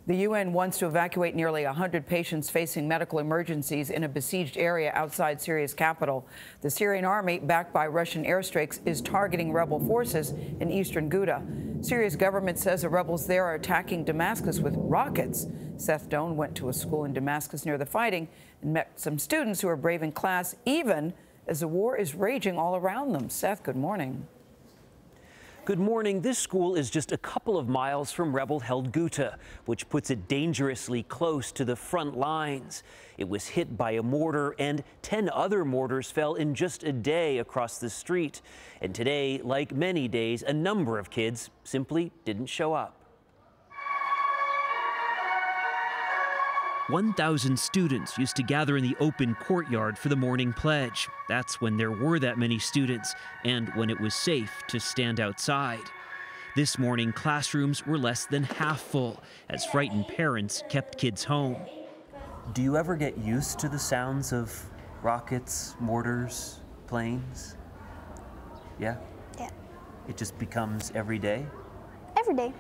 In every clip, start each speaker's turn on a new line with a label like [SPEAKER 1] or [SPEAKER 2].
[SPEAKER 1] The UN wants to evacuate nearly 100 patients facing medical emergencies in a besieged area outside Syria's capital. The Syrian army, backed by Russian airstrikes, is targeting rebel forces in Eastern Ghouta. Syria's government says the rebels there are attacking Damascus with rockets. Seth Doane went to a school in Damascus near the fighting and met some students who are braving class even as the war is raging all around them. Seth, good morning.
[SPEAKER 2] Good morning. This school is just a couple of miles from rebel-held Ghouta, which puts it dangerously close to the front lines. It was hit by a mortar, and 10 other mortars fell in just a day across the street. And today, like many days, a number of kids simply didn't show up. 1,000 students used to gather in the open courtyard for the morning pledge. That's when there were that many students and when it was safe to stand outside. This morning, classrooms were less than half full as frightened parents kept kids home. Do you ever get used to the sounds of rockets, mortars, planes? Yeah?
[SPEAKER 3] Yeah.
[SPEAKER 2] It just becomes every day?
[SPEAKER 3] Every day.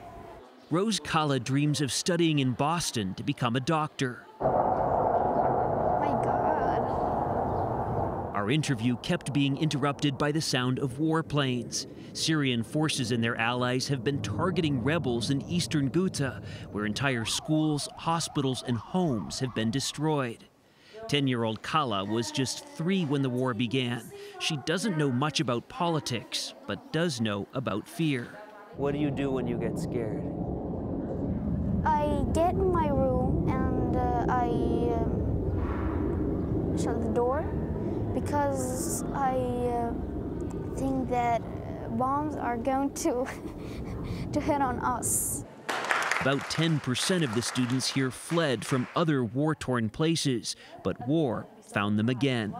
[SPEAKER 2] Rose Kala dreams of studying in Boston to become a doctor.
[SPEAKER 3] My God.
[SPEAKER 2] Our interview kept being interrupted by the sound of warplanes. Syrian forces and their allies have been targeting rebels in Eastern Ghouta, where entire schools, hospitals, and homes have been destroyed. 10-year-old Kala was just 3 when the war began. She doesn't know much about politics, but does know about fear. What do you do when you get scared?
[SPEAKER 3] I get in my room and I shut the door because I think that bombs are going to hit on us.
[SPEAKER 2] About 10% of the students here fled from other war-torn places, but war found them again.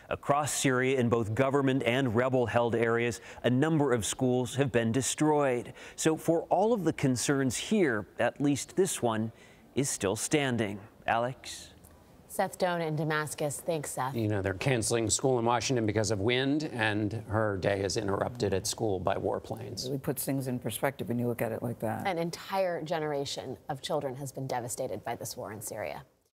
[SPEAKER 2] Across Syria, in both government and rebel-held areas, a number of schools have been destroyed. So for all of the concerns here, at least this one is still standing. Alex?
[SPEAKER 4] Seth Doane in Damascus. Thanks, Seth.
[SPEAKER 5] You know, they're canceling school in Washington because of wind, and her day is interrupted at school by warplanes.
[SPEAKER 1] It really puts things in perspective when you look at it like that.
[SPEAKER 4] An entire generation of children has been devastated by this war in Syria.